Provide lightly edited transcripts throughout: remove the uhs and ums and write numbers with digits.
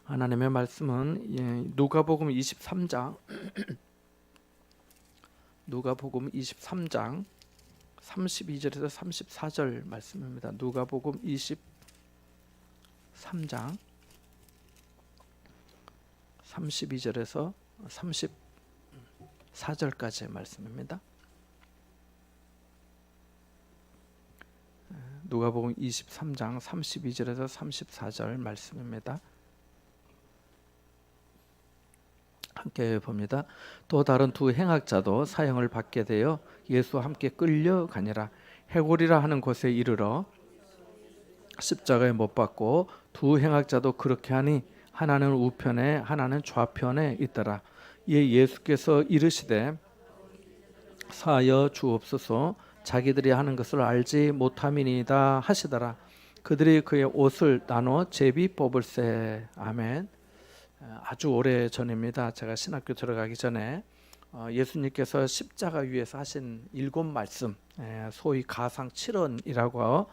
하나님의 말씀은 누가복음 23장 누가복음 23장 32절에서 34절 말씀입니다. 누가복음 23장 32절에서 34절까지의 말씀입니다. 누가복음 23장 32절에서 34절 말씀입니다. 함께 봅니다. 또 다른 두 행악자도 사형을 받게 되어 예수와 함께 끌려가니라. 해골이라 하는 곳에 이르러 십자가에 못 박고 두 행악자도 그렇게 하니 하나는 우편에 하나는 좌편에 있더라. 이에 예수께서 이르시되 사하여 주옵소서, 자기들이 하는 것을 알지 못함이니이다 하시더라. 그들이 그의 옷을 나눠 제비 뽑을세. 아멘. 아주 오래 전입니다. 제가 신학교 들어가기 전에 예수님께서 십자가 위에서 하신 7말씀, 소위 가상 7언이라고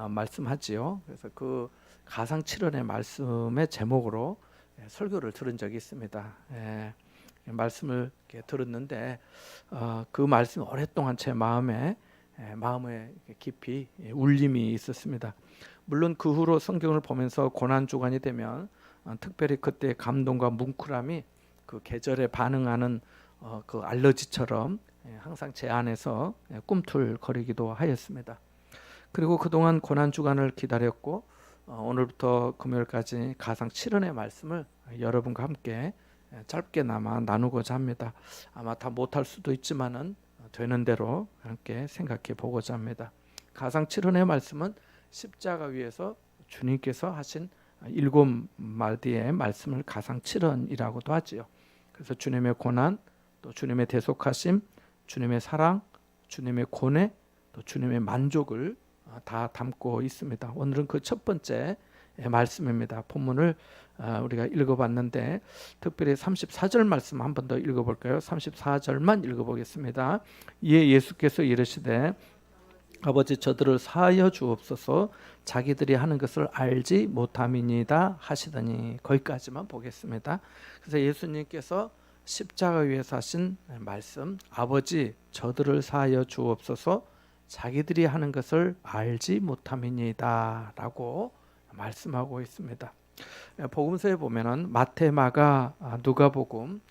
말씀하지요. 그래서 그 가상 7언의 말씀의 제목으로 설교를 들은 적이 있습니다. 말씀을 들었는데 그 말씀이 오랫동안 제 마음에 깊이 울림이 있었습니다. 물론 그 후로 성경을 보면서 고난 주간이 되면 특별히 그때 감동과 뭉클함이 그 계절에 반응하는 그 알러지처럼 항상 제 안에서 꿈틀거리기도 하였습니다. 그리고 그동안 고난 주간을 기다렸고 오늘부터 금요일까지 가상 7언의 말씀을 여러분과 함께 짧게나마 나누고자 합니다. 아마 다 못할 수도 있지만은 되는 대로 함께 생각해 보고자 합니다. 가상 7언의 말씀은 십자가 위에서 주님께서 하신 7마디의 말씀을 가상 7언이라고도 하지요. 그래서 주님의 고난, 또 주님의 대속하심, 주님의 사랑, 주님의 고뇌, 또 주님의 만족을 다 담고 있습니다. 오늘은 그 첫 번째 말씀입니다. 본문을 우리가 읽어봤는데 특별히 34절 말씀 한 번 더 읽어볼까요? 34절만 읽어보겠습니다. 이에 예수께서 이르시되 아버지, 저들을 사하여 주옵소서, 자기들이 하는 것을 알지 못함이니이다 하시더니. 거기까지만 보겠습니다. 그래서 예수님께서 십자가 위에서 하신 말씀, 아버지, 저들을 사하여 주옵소서, 자기들이 하는 것을 알지 못함이니이다 라고 말씀하고 있습니다. 복음서에 보면은 마태, 마가, 누가복음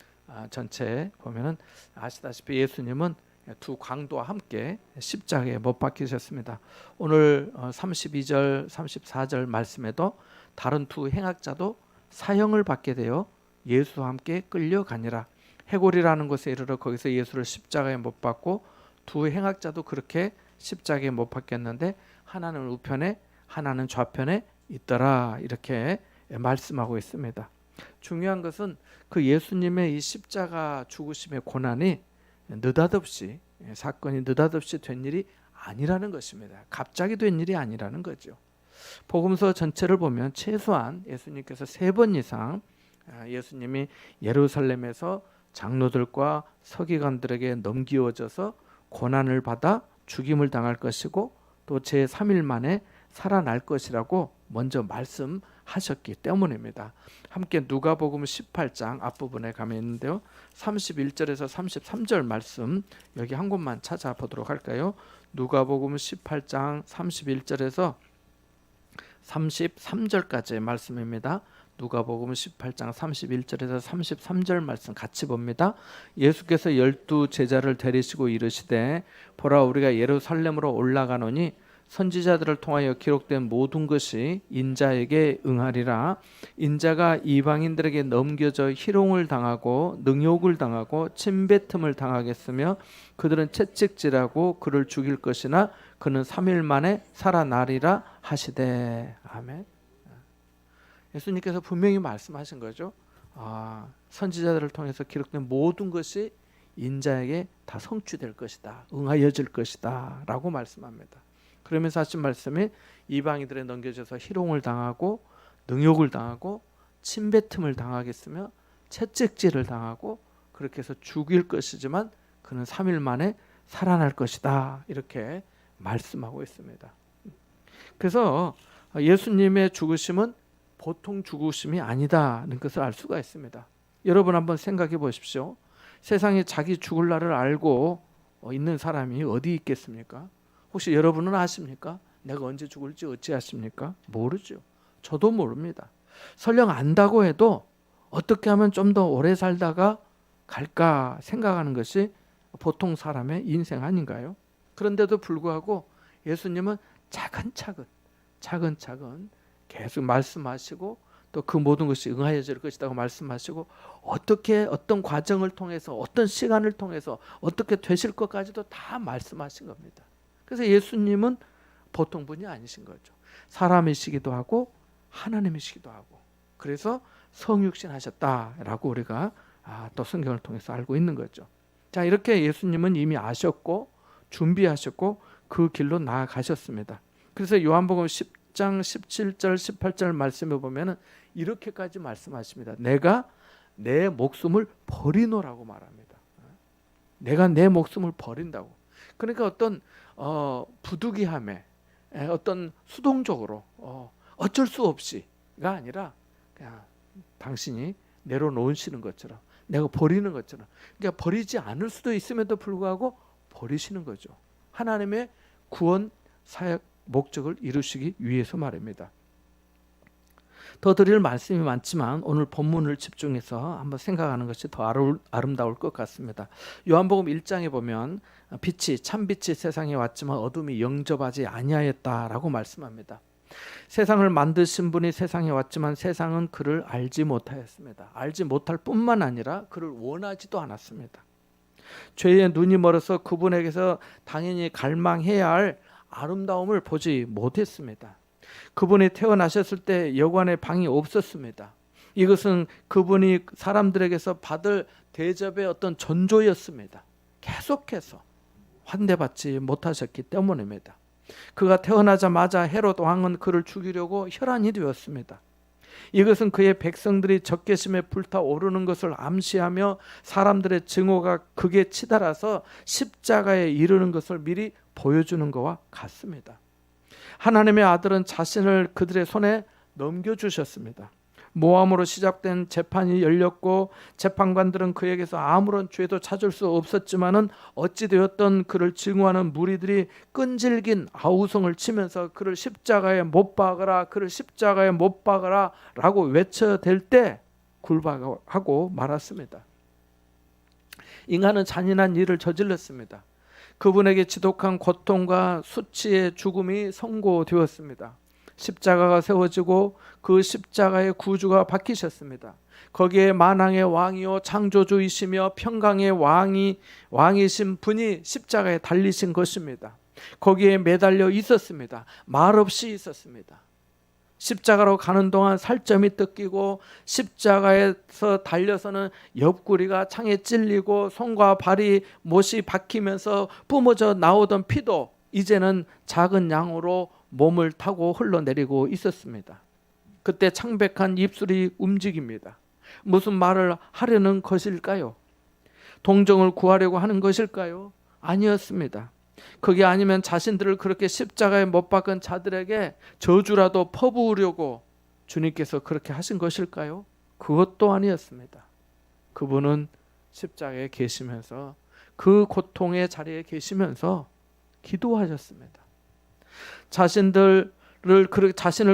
전체 보면은 아시다시피 예수님은 두 강도와 함께 십자가에 못 박히셨습니다. 오늘 32절, 34절 말씀에도 다른 두 행악자도 사형을 받게 되어 예수와 함께 끌려가니라. 해골이라는 곳에 이르러 거기서 예수를 십자가에 못 박고 두 행악자도 그렇게 십자가에 못 박혔는데 하나는 우편에 하나는 좌편에 있더라. 이렇게 말씀하고 있습니다. 중요한 것은 그 예수님의 이 십자가 죽으심의 고난이 느닷없이, 사건이 느닷없이 된 일이 아니라는 것입니다. 갑자기 된 일이 아니라는 거죠. 복음서 전체를 보면 최소한 예수님께서 3번 이상 예수님이 예루살렘에서 장로들과 서기관들에게 넘기워져서 고난을 받아 죽임을 당할 것이고 또 제3일 만에 살아날 것이라고 먼저 말씀하셨기 때문입니다. 함께 누가복음 18장 앞부분에 가면 있는데요. 31절에서 33절 말씀 여기 한 곳만 찾아보도록 할까요? 누가복음 18장 31절에서 33절까지의 말씀입니다. 누가복음 18장 31절에서 33절 말씀 같이 봅니다. 예수께서 12 제자를 데리시고 이르시되 보라, 우리가 예루살렘으로 올라가노니 선지자들을 통하여 기록된 모든 것이 인자에게 응하리라. 인자가 이방인들에게 넘겨져 희롱을 당하고 능욕을 당하고 침뱉음을 당하겠으며 그들은 채찍질하고 그를 죽일 것이나 그는 3일 만에 살아나리라 하시되. 아멘. 예수님께서 분명히 말씀하신 거죠. 선지자들을 통해서 기록된 모든 것이 인자에게 다 성취될 것이다, 응하여질 것이다 라고 말씀합니다. 그러면서 하신 말씀이 이방인들에 넘겨져서 희롱을 당하고 능욕을 당하고 침뱉음을 당하겠으며 채찍질을 당하고 그렇게 해서 죽일 것이지만 그는 3일 만에 살아날 것이다, 이렇게 말씀하고 있습니다. 그래서 예수님의 죽으심은 보통 죽으심이 아니다는 것을 알 수가 있습니다. 여러분 한번 생각해 보십시오. 세상에 자기 죽을 날을 알고 있는 사람이 어디 있겠습니까? 혹시 여러분은 아십니까? 내가 언제 죽을지 어찌하십니까? 모르죠. 저도 모릅니다. 설령 안다고 해도 어떻게 하면 좀 더 오래 살다가 갈까 생각하는 것이 보통 사람의 인생 아닌가요? 그런데도 불구하고 예수님은 차근차근 계속 말씀하시고 또 그 모든 것이 응하여질 것이라고 말씀하시고 어떻게 어떤 과정을 통해서 어떤 시간을 통해서 어떻게 되실 것까지도 다 말씀하신 겁니다. 그래서 예수님은 보통 분이 아니신 거죠. 사람이시기도 하고 하나님이시기도 하고 그래서 성육신 하셨다라고 우리가 또 성경을 통해서 알고 있는 거죠. 자, 이렇게 예수님은 이미 아셨고 준비하셨고 그 길로 나아가셨습니다. 그래서 요한복음 10장 17절 18절 말씀에 보면은 이렇게까지 말씀하십니다. 내가 내 목숨을 버리노라고 말합니다. 내가 내 목숨을 버린다고. 그러니까 어떤 부득이함에 어떤 수동적으로 어쩔 수 없이가 아니라 그냥 당신이 내려놓으시는 것처럼 내가 버리는 것처럼 그러니까 버리지 않을 수도 있음에도 불구하고 버리시는 거죠. 하나님의 구원 사역 목적을 이루시기 위해서 말입니다. 더 드릴 말씀이 많지만 오늘 본문을 집중해서 한번 생각하는 것이 더 아름다울 것 같습니다. 요한복음 1장에 보면 참빛이 세상에 왔지만 어둠이 영접하지 아니하였다라고 말씀합니다. 세상을 만드신 분이 세상에 왔지만 세상은 그를 알지 못하였습니다. 알지 못할 뿐만 아니라 그를 원하지도 않았습니다. 죄의 눈이 멀어서 그분에게서 당연히 갈망해야 할 아름다움을 보지 못했습니다. 그분이 태어나셨을 때 여관의 방이 없었습니다. 이것은 그분이 사람들에게서 받을 대접의 어떤 전조였습니다. 계속해서 환대받지 못하셨기 때문입니다. 그가 태어나자마자 헤롯 왕은 그를 죽이려고 혈안이 되었습니다. 이것은 그의 백성들이 적개심에 불타오르는 것을 암시하며 사람들의 증오가 극에 치달아서 십자가에 이르는 것을 미리 보여주는 것과 같습니다. 하나님의 아들은 자신을 그들의 손에 넘겨주셨습니다. 모함으로 시작된 재판이 열렸고 재판관들은 그에게서 아무런 죄도 찾을 수 없었지만은 어찌되었던 그를 증오하는 무리들이 끈질긴 아우성을 치면서 그를 십자가에 못 박으라, 그를 십자가에 못 박으라 라고 외쳐댈 때 굴복하고 말았습니다. 인간은 잔인한 일을 저질렀습니다. 그분에게 지독한 고통과 수치의 죽음이 선고되었습니다. 십자가가 세워지고 그 십자가의 구주가 박히셨습니다. 거기에 만왕의 왕이요 창조주이시며 평강의 왕이신 분이 십자가에 달리신 것입니다. 거기에 매달려 있었습니다. 말없이 있었습니다. 십자가로 가는 동안 살점이 뜯기고 십자가에서 달려서는 옆구리가 창에 찔리고 손과 발이 못이 박히면서 뿜어져 나오던 피도 이제는 작은 양으로 몸을 타고 흘러내리고 있었습니다. 그때 창백한 입술이 움직입니다. 무슨 말을 하려는 것일까요? 동정을 구하려고 하는 것일까요? 아니었습니다. 그게 아니면 자신들을 그렇게 십자가에 못 박은 자들에게 저주라도 퍼부으려고 주님께서 그렇게 하신 것일까요? 그것도 아니었습니다. 그분은 십자가에 계시면서 그 고통의 자리에 계시면서 기도하셨습니다. 자신을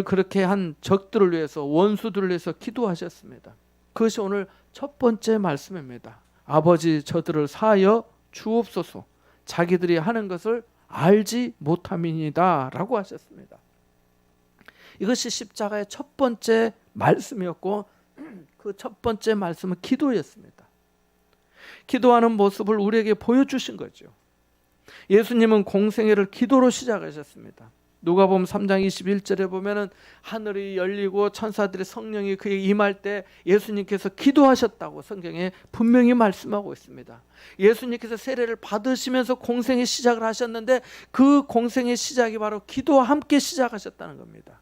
그렇게 한 적들을 위해서 원수들을 위해서 기도하셨습니다. 그것이 오늘 첫 번째 말씀입니다. 아버지 저들을 사하여 주옵소서. 자기들이 하는 것을 알지 못함이니이다 라고 하셨습니다. 이것이 십자가의 첫 번째 말씀이었고 그 첫 번째 말씀은 기도였습니다. 기도하는 모습을 우리에게 보여주신 거죠. 예수님은 공생애를 기도로 시작하셨습니다. 누가복음 3장 21절에 보면은 하늘이 열리고 천사들의 성령이 그에게 임할 때 예수님께서 기도하셨다고 성경에 분명히 말씀하고 있습니다. 예수님께서 세례를 받으시면서 공생의 시작을 하셨는데 그 공생의 시작이 바로 기도와 함께 시작하셨다는 겁니다.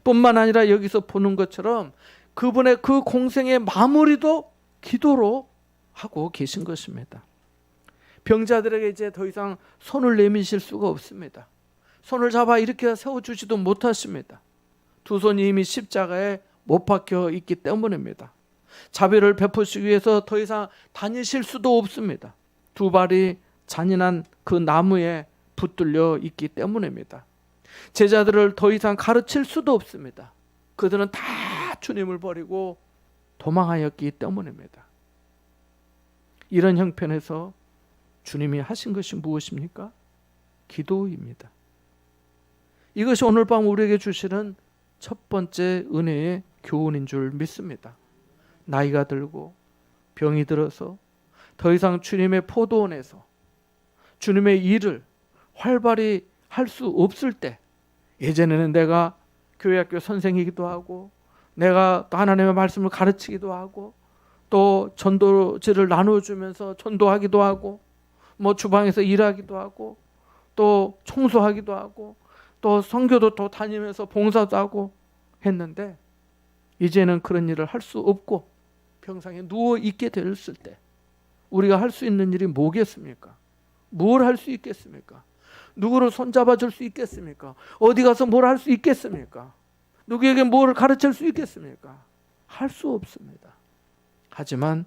뿐만 아니라 여기서 보는 것처럼 그분의 그 공생의 마무리도 기도로 하고 계신 것입니다. 병자들에게 이제 더 이상 손을 내미실 수가 없습니다. 손을 잡아 일으켜 세워주지도 못하십니다. 두 손이 이미 십자가에 못 박혀 있기 때문입니다. 자비를 베푸시기 위해서 더 이상 다니실 수도 없습니다. 두 발이 잔인한 그 나무에 붙들려 있기 때문입니다. 제자들을 더 이상 가르칠 수도 없습니다. 그들은 다 주님을 버리고 도망하였기 때문입니다. 이런 형편에서 주님이 하신 것이 무엇입니까? 기도입니다. 이것이 오늘 밤 우리에게 주시는 첫 번째 은혜의 교훈인 줄 믿습니다. 나이가 들고 병이 들어서 더 이상 주님의 포도원에서 주님의 일을 활발히 할 수 없을 때, 예전에는 내가 교회학교 선생이기도 하고 내가 또 하나님의 말씀을 가르치기도 하고 또 전도지를 나눠주면서 전도하기도 하고 뭐 주방에서 일하기도 하고 또 청소하기도 하고 또 선교도 또 다니면서 봉사도 하고 했는데, 이제는 그런 일을 할 수 없고 병상에 누워 있게 되었을 때 우리가 할 수 있는 일이 뭐겠습니까? 뭘 할 수 있겠습니까? 누구를 손잡아 줄 수 있겠습니까? 어디 가서 뭘 할 수 있겠습니까? 누구에게 뭘 가르칠 수 있겠습니까? 할 수 없습니다. 하지만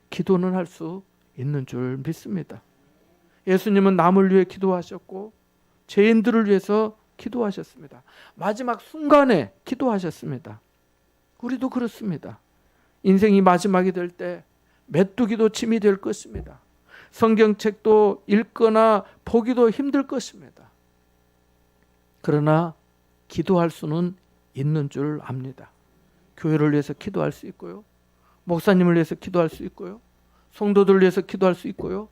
기도는 할 수 있는 줄 믿습니다. 예수님은 남을 위해 기도하셨고 죄인들을 위해서 기도하셨습니다. 마지막 순간에 기도하셨습니다. 우리도 그렇습니다. 인생이 마지막이 될 때 메뚜기도 짐이 될 것입니다. 성경책도 읽거나 보기도 힘들 것입니다. 그러나 기도할 수는 있는 줄 압니다. 교회를 위해서 기도할 수 있고요. 목사님을 위해서 기도할 수 있고요. 성도들을 위해서 기도할 수 있고요.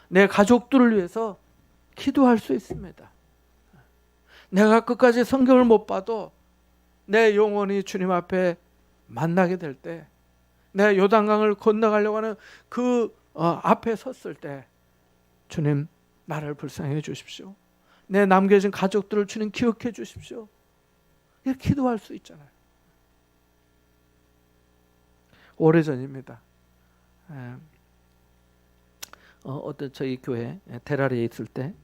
내 가족들을 위해서 기도할 수 있습니다. 내가 끝까지 성경을 못 봐도 내 영혼이 주님 앞에 만나게 될 때, 내 요단강을 건너가려고 하는 그 앞에 섰을 때 주님 나를 불쌍히 해주십시오. 내 남겨진 가족들을 주님 기억해 주십시오. 이렇게 기도할 수 있잖아요. 오래전입니다. 어떤 저희 교회 대라리에 있을 때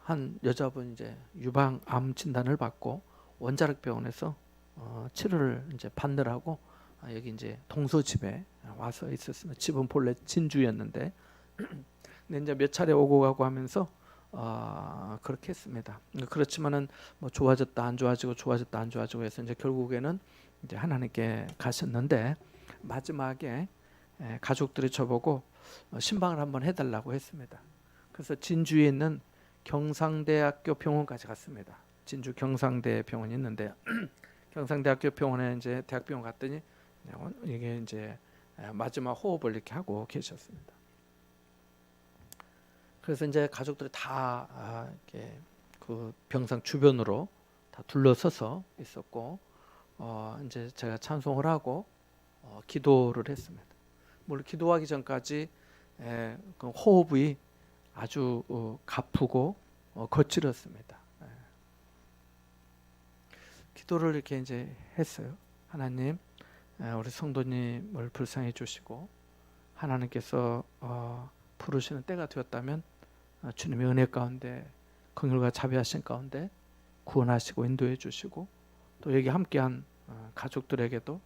한 여자분 이제 유방암 진단을 받고 원자력 병원에서 치료를 이제 받느라고 여기 이제 동서집에 와서 있었습니다. 집은 본래 진주였는데 근데 이제 몇 차례 오고 가고 하면서 그렇게 했습니다. 그렇지만은 뭐 좋아졌다 안 좋아지고 좋아졌다 안 좋아지고 해서 이제 결국에는 이제 하나님께 가셨는데, 마지막에 가족들이 저보고 신방을 한번 해달라고 했습니다. 그래서 진주에 있는 경상대학교 병원까지 갔습니다. 진주 경상대 병원이 있는데 경상대학교 병원에 이제 대학병원 갔더니 이게 이제 마지막 호흡을 이렇게 하고 계셨습니다. 그래서 이제 가족들이 다 이렇게 그 병상 주변으로 다 둘러서서 있었고 이제 제가 찬송을 하고 기도를 했습니다. 물론 기도하기 전까지 그 호흡이 아주 가쁘고 거칠었습니다. 기도를 이렇게 이제 했어요. 하나님, 우리 성도님을 불쌍히 주시고 하나님께서 부르시는 때가 되었다면 주님의 은혜 가운데 긍휼과 자비하신 가운데 구원하시고 인도해 주시고 또 여기 함께한 가족들에게도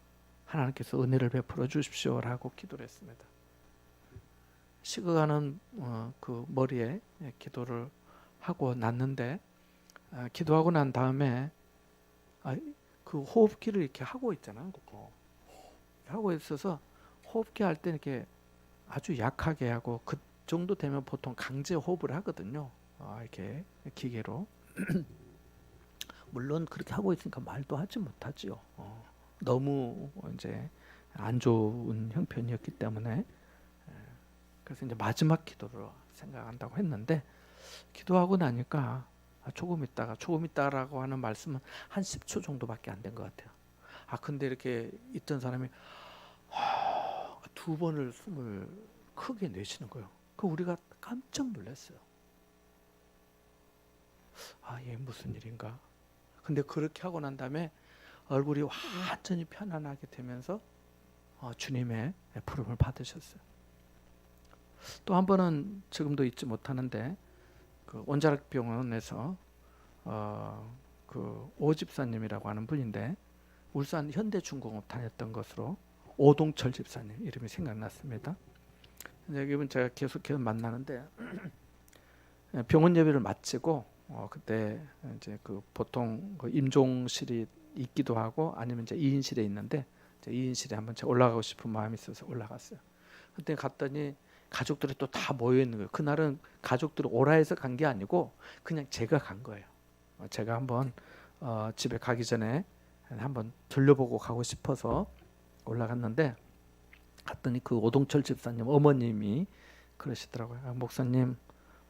하나님께서 은혜를 베풀어 주십시오라고 기도를 했습니다. 식어가는 그 머리에 기도를 하고 났는데, 기도하고 난 다음에 그 호흡기를 이렇게 하고 있잖아요. 하고 있어서 호흡기 할 때 이렇게 아주 약하게 하고 그 정도 되면 보통 강제 호흡을 하거든요. 이렇게 기계로. 물론 그렇게 하고 있으니까 말도 하지 못하지요. 너무 이제 안 좋은 형편이었기 때문에. 그래서 이제 마지막 기도로 생각한다고 했는데, 기도하고 나니까 조금 있다라고 하는 말씀은 한 10초 정도밖에 안 된 것 같아요. 근데 이렇게 있던 사람이 두 번을 숨을 크게 내쉬는 거예요. 그 우리가 깜짝 놀랐어요. 얘 무슨 일인가? 근데 그렇게 하고 난 다음에 얼굴이 완전히 편안하게 되면서 주님의 부름을 받으셨어요. 또 한 번은 지금도 잊지 못하는데 그 원자력 병원에서 그 오집사님이라고 하는 분인데 울산 현대중공업 다녔던 것으로 오동철 집사님 이름이 생각났습니다. 이분 제가 계속해서 만나는데 병원 예배를 마치고 그때 이제 그 보통 그 임종실이 있기도 하고 아니면 이제 2인실에 있는데 이제 2인실에 한번 제가 올라가고 싶은 마음이 있어서 올라갔어요. 그때 갔더니 가족들이 또 다 모여 있는 거예요. 그날은 가족들이 오라 해서 간 게 아니고 그냥 제가 간 거예요. 제가 한번 집에 가기 전에 한번 들려보고 가고 싶어서 올라갔는데 갔더니 그 오동철 집사님 어머님이 그러시더라고요. 목사님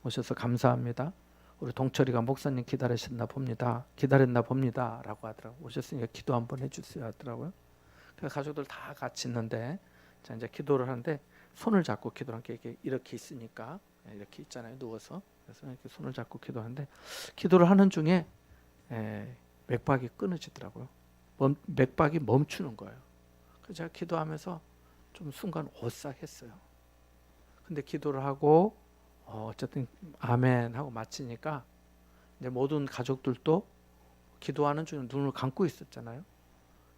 오셔서 감사합니다. 우리 동철이가 목사님 기다렸나 봅니다 라고 하더라고요. 오셨으니까 기도 한번 해주세요 하더라고요. 그래서 가족들 다 같이 있는데 자 이제 기도를 하는데 손을 잡고 기도하는 게 이렇게 있으니까 이렇게 있잖아요. 누워서. 그래서 이렇게 손을 잡고 기도하는데 기도를 하는 중에 맥박이 끊어지더라고요. 맥박이 멈추는 거예요. 그래서 제가 기도하면서 좀 순간 오싹했어요. 근데 기도를 하고 어쨌든 아멘 하고 마치니까 이제 모든 가족들도 기도하는 중에 눈을 감고 있었잖아요.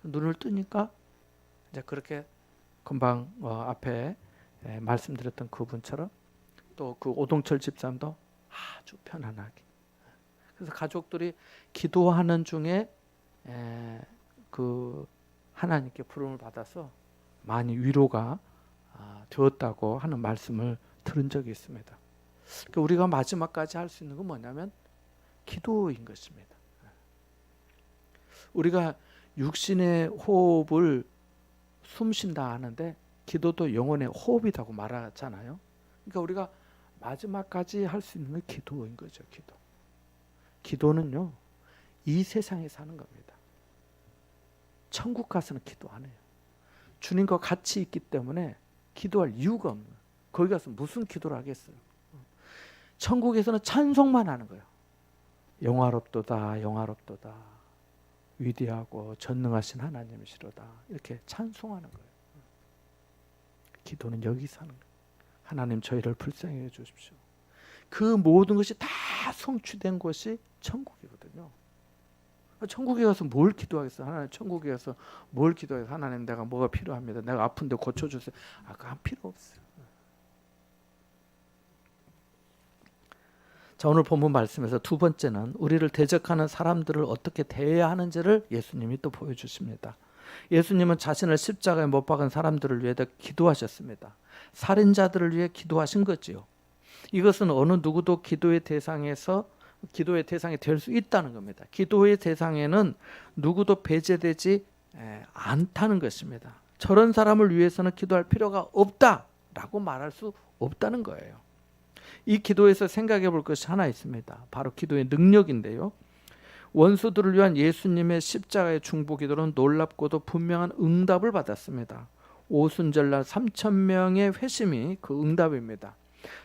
눈을 뜨니까 이제 그렇게 금방 앞에 말씀드렸던 그분처럼 또 그 오동철 집사님도 아주 편안하게. 그래서 가족들이 기도하는 중에 그 하나님께 부름을 받아서 많이 위로가 되었다고 하는 말씀을 들은 적이 있습니다. 그러니까 우리가 마지막까지 할 수 있는 건 뭐냐면 기도인 것입니다. 우리가 육신의 호흡을 숨쉰다 하는데 기도도 영혼의 호흡이라고 말하잖아요. 그러니까 우리가 마지막까지 할 수 있는 건 기도인 거죠. 기도는요 이 세상에 사는 겁니다. 천국 가서는 기도 안 해요. 주님과 같이 있기 때문에 기도할 이유가 없는 거예요. 거기 가서 무슨 기도를 하겠어요. 천국에서는 찬송만 하는 거예요. 영화롭도다 영화롭도다 위대하고 전능하신 하나님이시로다 이렇게 찬송하는 거예요. 기도는 여기 사는 거예요. 하나님 저희를 불쌍히 해주십시오. 그 모든 것이 다 성취된 곳이 천국이거든요. 천국에 가서 뭘 기도하겠어요? 하나님 천국에 가서 뭘 기도해서 하나님 내가 뭐가 필요합니다. 내가 아픈데 고쳐주세요. 그거 필요 없어요. 자, 오늘 본문 말씀에서 두 번째는 우리를 대적하는 사람들을 어떻게 대해야 하는지를 예수님이 또 보여주십니다. 예수님은 자신을 십자가에 못 박은 사람들을 위해 기도하셨습니다. 살인자들을 위해 기도하신 거지요. 이것은 어느 누구도 기도의 대상이 될 수 있다는 겁니다. 기도의 대상에는 누구도 배제되지 않다는 것입니다. 저런 사람을 위해서는 기도할 필요가 없다라고 말할 수 없다는 거예요. 이 기도에서 생각해 볼 것이 하나 있습니다. 바로 기도의 능력인데요. 원수들을 위한 예수님의 십자가의 중보 기도는 놀랍고도 분명한 응답을 받았습니다. 오순절날 3,000명의 회심이 그 응답입니다.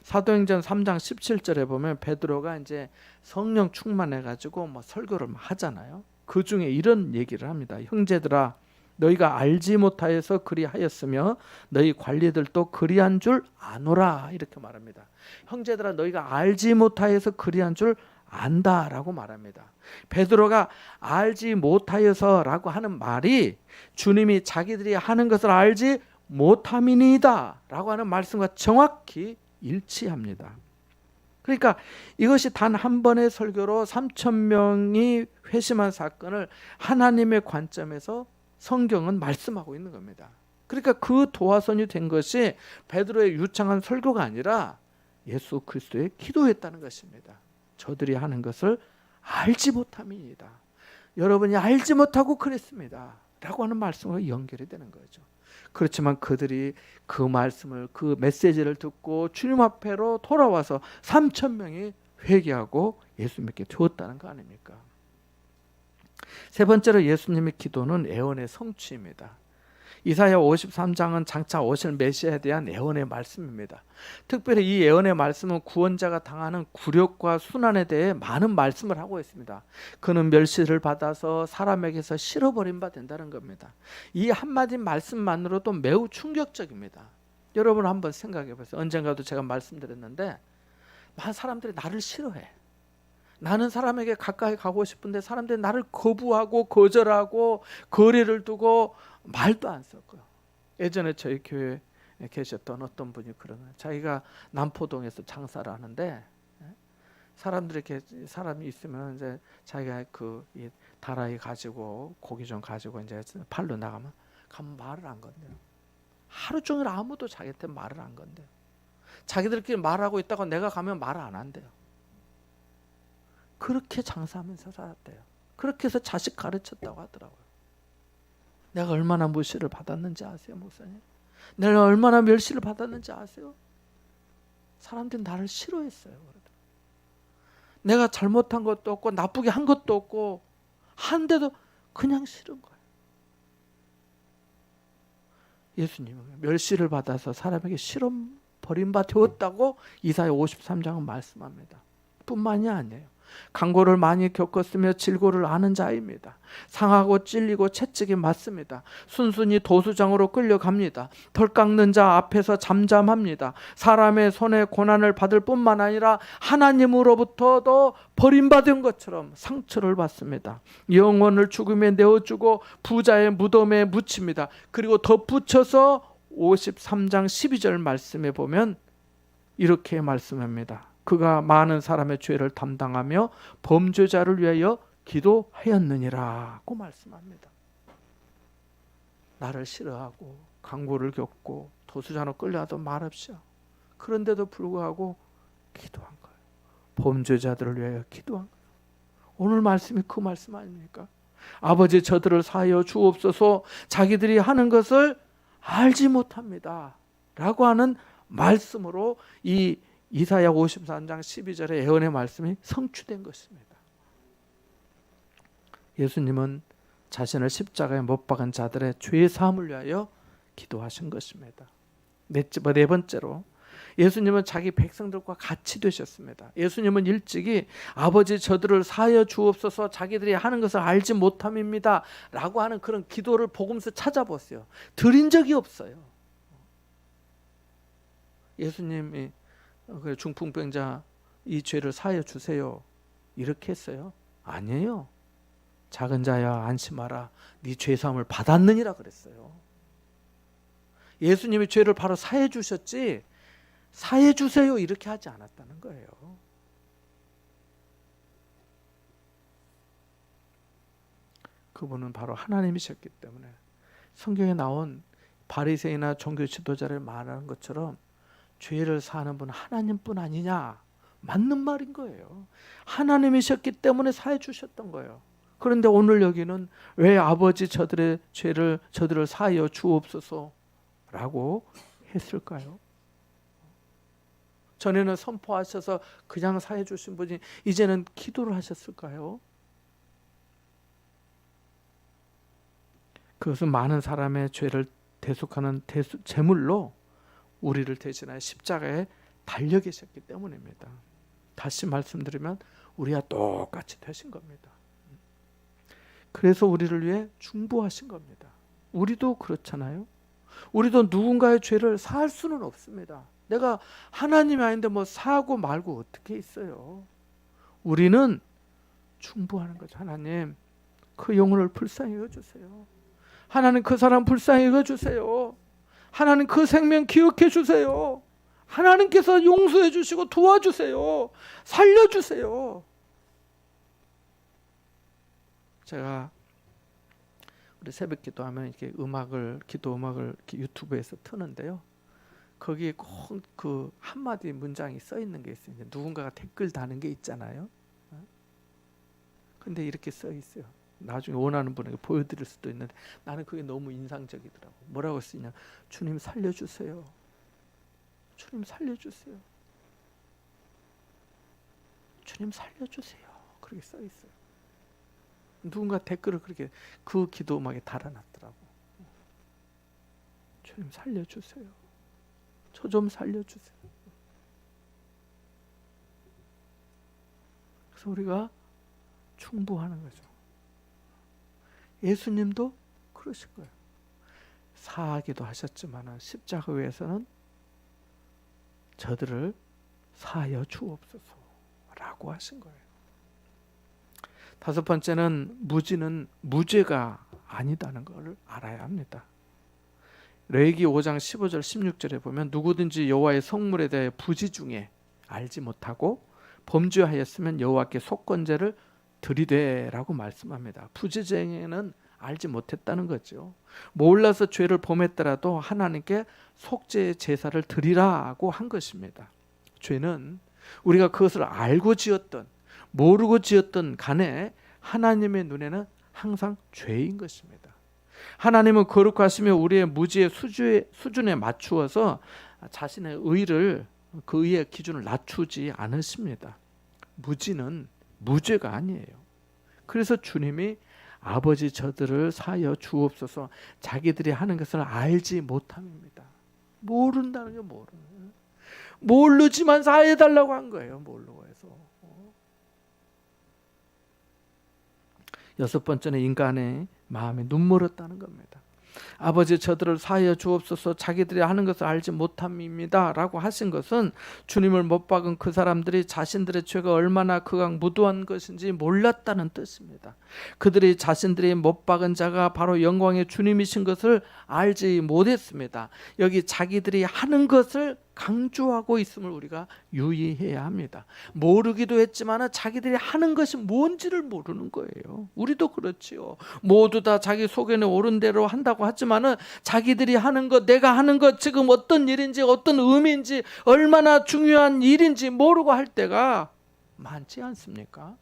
사도행전 3장 17절에 보면 베드로가 이제 성령 충만해 가지고 설교를 하잖아요. 그 중에 이런 얘기를 합니다. 형제들아 너희가 알지 못하여서 그리하였으며 너희 관리들도 그리한 줄 아노라 이렇게 말합니다. 형제들아 너희가 알지 못하여서 그리한 줄 안다라고 말합니다. 베드로가 알지 못하여서라고 하는 말이 주님이 자기들이 하는 것을 알지 못함이니이다 라고 하는 말씀과 정확히 일치합니다. 그러니까 이것이 단 한 번의 설교로 3,000명이 회심한 사건을 하나님의 관점에서 성경은 말씀하고 있는 겁니다. 그러니까 그 도화선이 된 것이 베드로의 유창한 설교가 아니라 예수 그리스도의 기도였다는 것입니다. 저들이 하는 것을 알지 못함이니이다. 여러분이 알지 못하고 그랬습니다. 라고 하는 말씀으로 연결이 되는 거죠. 그렇지만 그들이 그 말씀을 그 메시지를 듣고 주님 앞에로 돌아와서 3,000명이 회개하고 예수 믿게 되었다는 거 아닙니까? 세 번째로 예수님의 기도는 애원의 성취입니다. 이사야 53장은 장차 오실 메시아에 대한 애원의 말씀입니다. 특별히 이 애원의 말씀은 구원자가 당하는 굴욕과 순환에 대해 많은 말씀을 하고 있습니다. 그는 멸시를 받아서 사람에게서 실어버린 바 된다는 겁니다. 이 한마디 말씀만으로도 매우 충격적입니다. 여러분 한번 생각해 보세요. 언젠가도 제가 말씀드렸는데 많은 사람들이 나를 싫어해. 나는 사람에게 가까이 가고 싶은데 사람들이 나를 거부하고 거절하고 거리를 두고 말도 안 섞어요. 예전에 저희 교회에 계셨던 어떤 분이 그러는, 자기가 남포동에서 장사를 하는데 사람들이 이렇게 사람이 있으면 이제 자기가 이 다라이 가지고 고기 좀 가지고 이제 팔로 나가면 말을 안 건대요. 하루 종일 아무도 자기한테 말을 안 건대요. 자기들끼리 말하고 있다가 내가 가면 말을 안 한대요. 그렇게 장사하면서 살았대요. 그렇게 해서 자식 가르쳤다고 하더라고요. 내가 얼마나 무시를 받았는지 아세요, 목사님? 내가 얼마나 멸시를 받았는지 아세요? 사람들이 나를 싫어했어요. 내가 잘못한 것도 없고 나쁘게 한 것도 없고 한데도 그냥 싫은 거예요. 예수님은 멸시를 받아서 사람에게 버림받았다고 이사야 53장은 말씀합니다. 뿐만이 아니에요. 강고를 많이 겪었으며 질고를 아는 자입니다. 상하고 찔리고 채찍이 맞습니다. 순순히 도수장으로 끌려갑니다. 덜 깎는 자 앞에서 잠잠합니다. 사람의 손에 고난을 받을 뿐만 아니라 하나님으로부터도 버림받은 것처럼 상처를 받습니다. 영혼을 죽음에 내어주고 부자의 무덤에 묻힙니다. 그리고 덧붙여서 53장 12절 말씀에 보면 이렇게 말씀합니다. 그가 많은 사람의 죄를 담당하며 범죄자를 위하여 기도하였느니라고 말씀합니다. 나를 싫어하고 강고를 겪고 도수장으로 끌려와도 말없이, 그런데도 불구하고 기도한 거예요. 범죄자들을 위하여 기도한 거예요. 오늘 말씀이 그 말씀 아닙니까? 아버지 저들을 사하여 주옵소서, 자기들이 하는 것을 알지 못합니다 라고 하는 말씀으로 이 이사야 53장 12절의 예언의 말씀이 성취된 것입니다. 예수님은 자신을 십자가에 못 박은 자들의 죄 사함을 위하여 기도하신 것입니다. 네 번째로 예수님은 자기 백성들과 같이 되셨습니다. 예수님은 일찍이 아버지 저들을 사하여 주옵소서, 자기들이 하는 것을 알지 못함입니다 라고 하는 그런 기도를 복음서 찾아보세요. 드린 적이 없어요. 예수님이 중풍병자 이 죄를 사하여 주세요 이렇게 했어요? 아니에요. 작은 자야 안심하라, 네 죄사함을 받았느니라 그랬어요. 예수님이 죄를 바로 사해 주셨지 사해 주세요 이렇게 하지 않았다는 거예요. 그분은 바로 하나님이셨기 때문에 성경에 나온 바리새인이나 종교 지도자를 말하는 것처럼 죄를 사하는 분은 하나님뿐 아니냐, 맞는 말인 거예요. 하나님이셨기 때문에 사해 주셨던 거예요. 그런데 오늘 여기는 왜 아버지 저들의 죄를 저들을 사하여 주옵소서 라고 했을까요? 전에는 선포하셔서 그냥 사해 주신 분이 이제는 기도를 하셨을까요? 그것은 많은 사람의 죄를 대속하는 제물로 우리를 대신하여 십자가에 달려 계셨기 때문입니다. 다시 말씀드리면 우리와 똑같이 되신 겁니다. 그래서 우리를 위해 중보하신 겁니다. 우리도 그렇잖아요. 우리도 누군가의 죄를 사할 수는 없습니다. 내가 하나님이 아닌데 뭐 사하고 말고 어떻게 있어요. 우리는 중보하는 거죠. 하나님 그 영혼을 불쌍히 여겨주세요. 하나님 그 사람 불쌍히 여겨주세요. 하나님 그 생명 기억해 주세요. 하나님께서 용서해 주시고 도와주세요. 살려주세요. 제가 우리 새벽 기도하면 이렇게 기도 음악을 이렇게 유튜브에서 트는데요. 거기에 꼭 그 한마디 문장이 써 있는 게 있어요. 누군가가 댓글 다는 게 있잖아요. 근데 이렇게 써 있어요. 나중에 원하는 분에게 보여드릴 수도 있는데 나는 그게 너무 인상적이더라고. 뭐라고 쓰냐? 주님 살려주세요. 주님 살려주세요. 주님 살려주세요. 그렇게 써 있어요. 누군가 댓글을 그렇게 그 기도 음악에 달아놨더라고. 주님 살려주세요. 저 좀 살려주세요. 그래서 우리가 충보하는 거죠. 예수님도 그러신 거예요. 사하기도 하셨지만 십자가 위에서는 저들을 사하여 주옵소서라고 하신 거예요. 다섯 번째는 무지는 무죄가 아니다는 것을 알아야 합니다. 레위기 5장 15절 16절에 보면 누구든지 여호와의 성물에 대해 부지 중에 알지 못하고 범죄하였으면 여호와께 속건제를 드리되라고 말씀합니다. 부지중에는 알지 못했다는 거죠. 몰라서 죄를 범했더라도 하나님께 속죄의 제사를 드리라고 한 것입니다. 죄는 우리가 그것을 알고 지었던 모르고 지었던 간에 하나님의 눈에는 항상 죄인 것입니다. 하나님은 거룩하시며 우리의 무지의 수준에 맞추어서 자신의 의를 그 의의 기준을 낮추지 않으십니다. 무지는 무죄가 아니에요. 그래서 주님이 아버지 저들을 사하여 주옵소서, 자기들이 하는 것을 알지 못함입니다. 모른다는 게 모르지만 사해달라고 한 거예요. 모르고 해서. 여섯 번째는 인간의 마음에 눈멀었다는 겁니다. 아버지 저들을 사하여 주옵소서, 자기들이 하는 것을 알지 못함입니다 라고 하신 것은 주님을 못 박은 그 사람들이 자신들의 죄가 얼마나 극악무도한 것인지 몰랐다는 뜻입니다. 그들이 자신들이 못 박은 자가 바로 영광의 주님이신 것을 알지 못했습니다. 여기 자기들이 하는 것을 강조하고 있음을 우리가 유의해야 합니다. 모르기도 했지만 자기들이 하는 것이 뭔지를 모르는 거예요. 우리도 그렇지요. 모두 다 자기 속에는 옳은 대로 한다고 하지만 자기들이 하는 것, 내가 하는 것 지금 어떤 일인지 어떤 의미인지 얼마나 중요한 일인지 모르고 할 때가 많지 않습니까?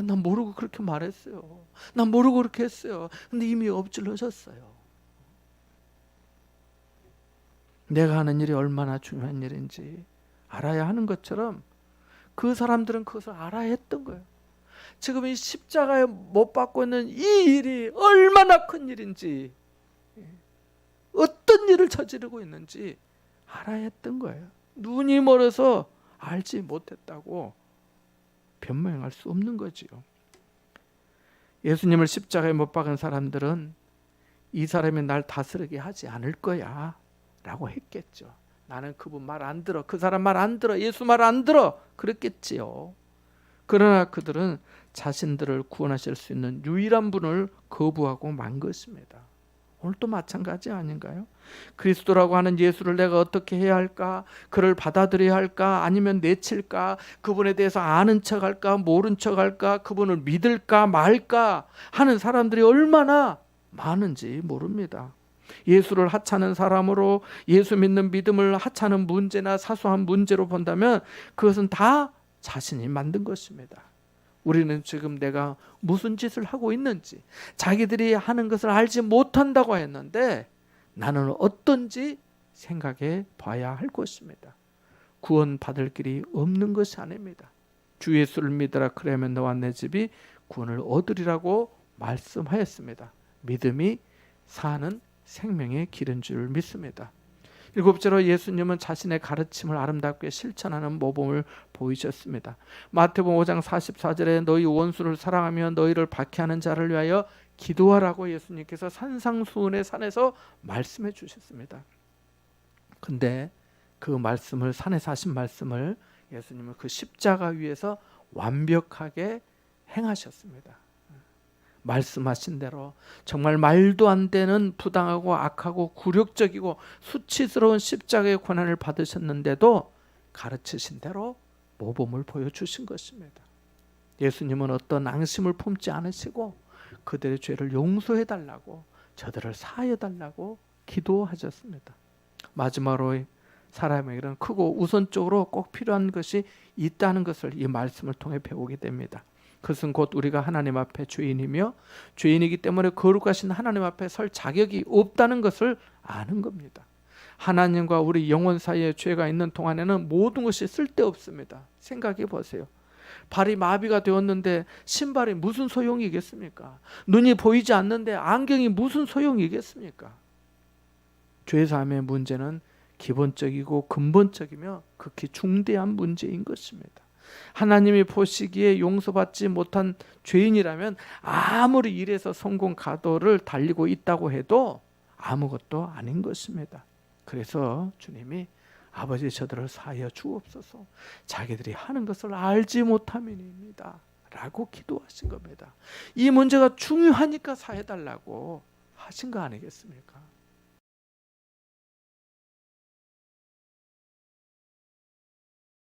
난 모르고 그렇게 말했어요. 난 모르고 그렇게 했어요. 근데 이미 엎질러졌어요. 내가 하는 일이 얼마나 중요한 일인지 알아야 하는 것처럼 그 사람들은 그것을 알아야 했던 거예요. 지금 이 십자가에 못 박고 있는 이 일이 얼마나 큰 일인지, 어떤 일을 저지르고 있는지 알아야 했던 거예요. 눈이 멀어서 알지 못했다고 변명할 수 없는 거지요. 예수님을 십자가에 못 박은 사람들은 이 사람이 날 다스리게 하지 않을 거야 라고 했겠죠. 나는 그분 말 안 들어, 그 사람 말 안 들어, 예수 말 안 들어, 그랬겠지요. 그러나 그들은 자신들을 구원하실 수 있는 유일한 분을 거부하고 만 것입니다. 오늘도 마찬가지 아닌가요? 그리스도라고 하는 예수를 내가 어떻게 해야 할까? 그를 받아들여야 할까? 아니면 내칠까? 그분에 대해서 아는 척할까? 모른 척할까? 그분을 믿을까 말까? 하는 사람들이 얼마나 많은지 모릅니다. 예수를 하찮은 사람으로 예수 믿는 믿음을 하찮은 문제나 사소한 문제로 본다면 그것은 다 자신이 만든 것입니다. 우리는 지금 내가 무슨 짓을 하고 있는지, 자기들이 하는 것을 알지 못한다고 했는데 나는 어떤지 생각해 봐야 할 것입니다. 구원받을 길이 없는 것이 아닙니다. 주 예수를 믿으라, 그러면 너와 내 집이 구원을 얻으리라고 말씀하였습니다. 믿음이 사는 생명의 길인 줄 믿습니다. 일곱째로 예수님은 자신의 가르침을 아름답게 실천하는 모범을 보이셨습니다. 마태복음 5장 44절에 너희 원수를 사랑하며 너희를 박해하는 자를 위하여 기도하라고 예수님께서 산상수훈의 산에서 말씀해 주셨습니다. 근데 그 말씀을, 산에서 하신 말씀을 예수님은 그 십자가 위에서 완벽하게 행하셨습니다. 말씀하신 대로 정말 말도 안 되는 부당하고 악하고 굴욕적이고 수치스러운 십자가의 고난을 받으셨는데도 가르치신 대로 모범을 보여주신 것입니다. 예수님은 어떤 앙심을 품지 않으시고 그들의 죄를 용서해달라고, 저들을 사하여달라고 기도하셨습니다. 마지막으로 사람에게는 크고 우선적으로 꼭 필요한 것이 있다는 것을 이 말씀을 통해 배우게 됩니다. 그것은 곧 우리가 하나님 앞에 죄인이며 죄인이기 때문에 거룩하신 하나님 앞에 설 자격이 없다는 것을 아는 겁니다. 하나님과 우리 영혼 사이에 죄가 있는 동안에는 모든 것이 쓸데없습니다. 생각해 보세요. 발이 마비가 되었는데 신발이 무슨 소용이겠습니까? 눈이 보이지 않는데 안경이 무슨 소용이겠습니까? 죄사함의 문제는 기본적이고 근본적이며 극히 중대한 문제인 것입니다. 하나님이 보시기에 용서받지 못한 죄인이라면 아무리 일에서 성공 가도를 달리고 있다고 해도 아무것도 아닌 것입니다. 그래서 주님이 아버지 저들을 사하여 주옵소서, 자기들이 하는 것을 알지 못함이니이다 라고 기도하신 겁니다. 이 문제가 중요하니까 사해달라고 하신 거 아니겠습니까?